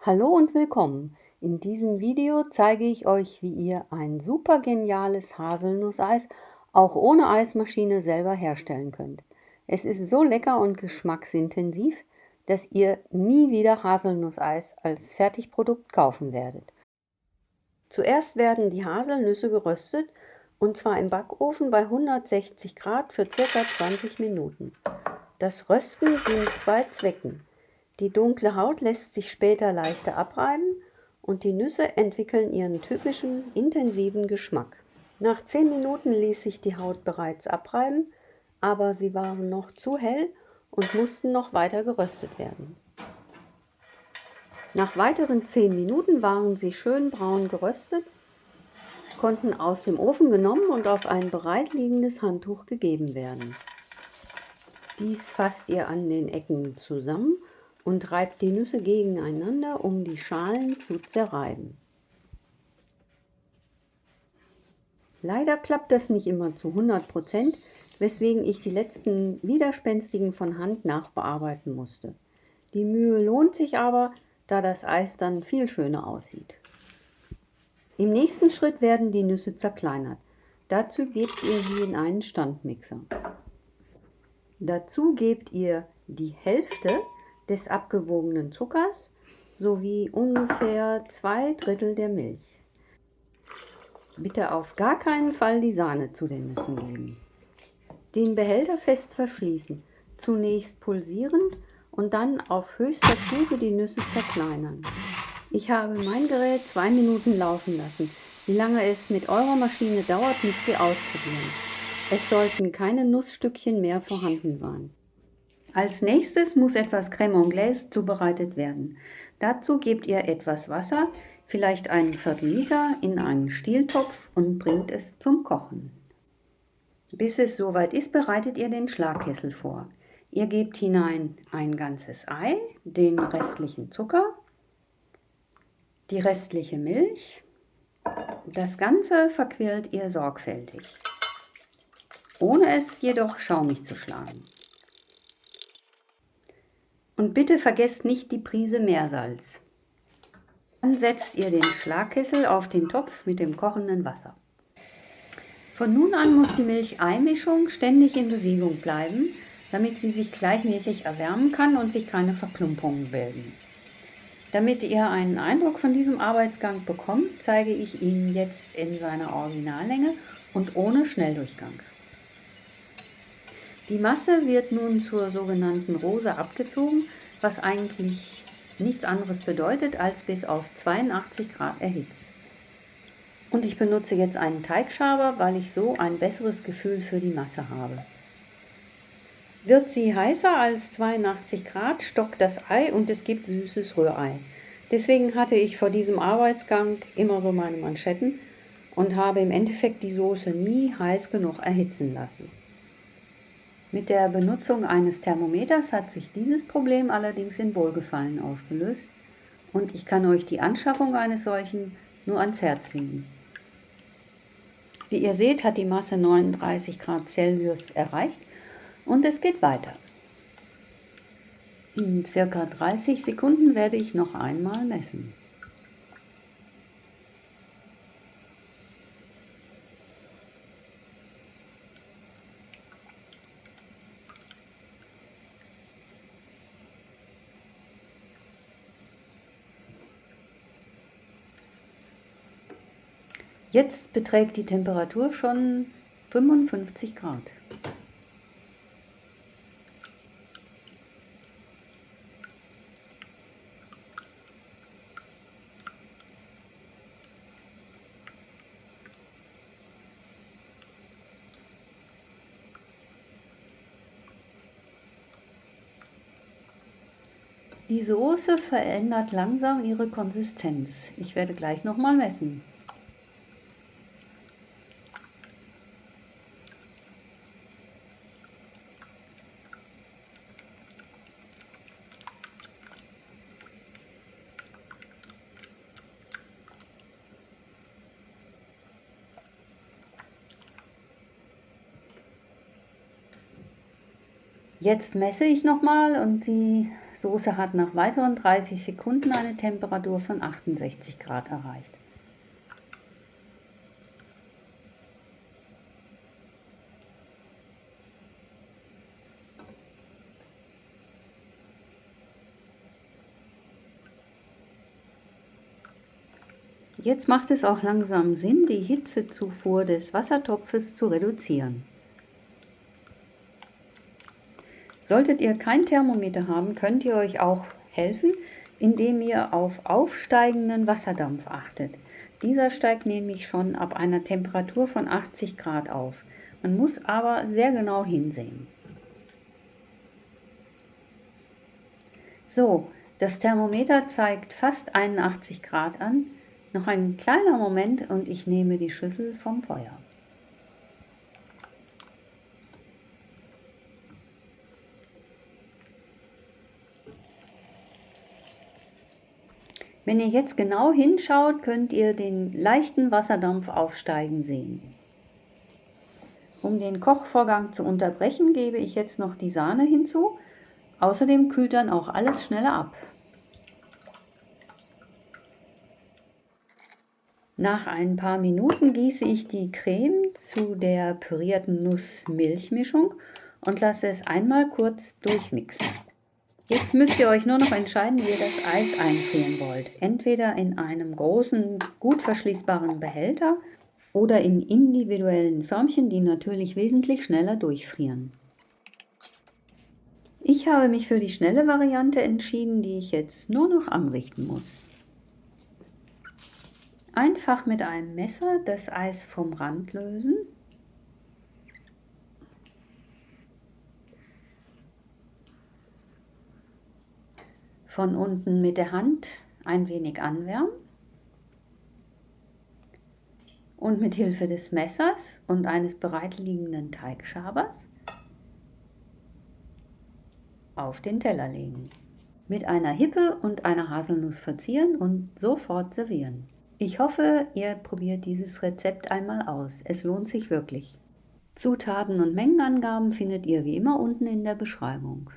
Hallo und willkommen. In diesem Video zeige ich euch, wie ihr ein super geniales Haselnusseis auch ohne Eismaschine selber herstellen könnt. Es ist so lecker und geschmacksintensiv, dass ihr nie wieder Haselnusseis als Fertigprodukt kaufen werdet. Zuerst werden die Haselnüsse geröstet, und zwar im Backofen bei 160 Grad für ca. 20 Minuten. Das Rösten dient zwei Zwecken. Die dunkle Haut lässt sich später leichter abreiben und die Nüsse entwickeln ihren typischen, intensiven Geschmack. Nach 10 Minuten ließ sich die Haut bereits abreiben, aber sie waren noch zu hell und mussten noch weiter geröstet werden. Nach weiteren 10 Minuten waren sie schön braun geröstet, konnten aus dem Ofen genommen und auf ein bereitliegendes Handtuch gegeben werden. Dies fasst ihr an den Ecken zusammen und reibt die Nüsse gegeneinander, um die Schalen zu zerreiben. Leider klappt das nicht immer zu 100%, weswegen ich die letzten widerspenstigen von Hand nachbearbeiten musste. Die Mühe lohnt sich aber, da das Eis dann viel schöner aussieht. Im nächsten Schritt werden die Nüsse zerkleinert. Dazu gebt ihr sie in einen Standmixer. Dazu gebt ihr die Hälfte des abgewogenen Zuckers sowie ungefähr 2/3 der Milch. Bitte auf gar keinen Fall die Sahne zu den Nüssen geben. Den Behälter fest verschließen, zunächst pulsierend und dann auf höchster Stufe die Nüsse zerkleinern. Ich habe mein Gerät 2 Minuten laufen lassen. Wie lange es mit eurer Maschine dauert, müsst ihr ausprobieren. Es sollten keine Nussstückchen mehr vorhanden sein. Als nächstes muss etwas Crème Anglaise zubereitet werden. Dazu gebt ihr etwas Wasser, vielleicht einen Viertel-Liter, in einen Stieltopf und bringt es zum Kochen. Bis es soweit ist, bereitet ihr den Schlagkessel vor. Ihr gebt hinein ein ganzes Ei, den restlichen Zucker, die restliche Milch. Das Ganze verquirlt ihr sorgfältig, ohne es jedoch schaumig zu schlagen. Und bitte vergesst nicht die Prise Meersalz. Dann setzt ihr den Schlagkessel auf den Topf mit dem kochenden Wasser. Von nun an muss die Milch-Ei-Mischung ständig in Bewegung bleiben, damit sie sich gleichmäßig erwärmen kann und sich keine Verklumpungen bilden. Damit ihr einen Eindruck von diesem Arbeitsgang bekommt, zeige ich Ihnen jetzt in seiner Originallänge und ohne Schnelldurchgang. Die Masse wird nun zur sogenannten Rose abgezogen, was eigentlich nichts anderes bedeutet, als bis auf 82 Grad erhitzt. Und ich benutze jetzt einen Teigschaber, weil ich so ein besseres Gefühl für die Masse habe. Wird sie heißer als 82 Grad, stockt das Ei und es gibt süßes Rührei. Deswegen hatte ich vor diesem Arbeitsgang immer so meine Manschetten und habe im Endeffekt die Soße nie heiß genug erhitzen lassen. Mit der Benutzung eines Thermometers hat sich dieses Problem allerdings in Wohlgefallen aufgelöst und ich kann euch die Anschaffung eines solchen nur ans Herz legen. Wie ihr seht, hat die Masse 39 Grad Celsius erreicht und es geht weiter. In ca. 30 Sekunden werde ich noch einmal messen. Jetzt beträgt die Temperatur schon 55 Grad. Die Soße verändert langsam ihre Konsistenz. Ich werde gleich nochmal messen. Jetzt messe ich nochmal und die Soße hat nach weiteren 30 Sekunden eine Temperatur von 68 Grad erreicht. Jetzt macht es auch langsam Sinn, die Hitzezufuhr des Wassertopfes zu reduzieren. Solltet ihr kein Thermometer haben, könnt ihr euch auch helfen, indem ihr auf aufsteigenden Wasserdampf achtet. Dieser steigt nämlich schon ab einer Temperatur von 80 Grad auf. Man muss aber sehr genau hinsehen. So, das Thermometer zeigt fast 81 Grad an. Noch ein kleiner Moment und ich nehme die Schüssel vom Feuer. Wenn ihr jetzt genau hinschaut, könnt ihr den leichten Wasserdampf aufsteigen sehen. Um den Kochvorgang zu unterbrechen, gebe ich jetzt noch die Sahne hinzu. Außerdem kühlt dann auch alles schneller ab. Nach ein paar Minuten gieße ich die Creme zu der pürierten Nuss-Milch-Mischung und lasse es einmal kurz durchmixen. Jetzt müsst ihr euch nur noch entscheiden, wie ihr das Eis einfrieren wollt. Entweder in einem großen, gut verschließbaren Behälter oder in individuellen Förmchen, die natürlich wesentlich schneller durchfrieren. Ich habe mich für die schnelle Variante entschieden, die ich jetzt nur noch anrichten muss. Einfach mit einem Messer das Eis vom Rand lösen. Von unten mit der Hand ein wenig anwärmen. Und mit Hilfe des Messers und eines bereitliegenden Teigschabers auf den Teller legen. Mit einer Hippe und einer Haselnuss verzieren und sofort servieren. Ich hoffe, ihr probiert dieses Rezept einmal aus. Es lohnt sich wirklich. Zutaten und Mengenangaben findet ihr wie immer unten in der Beschreibung.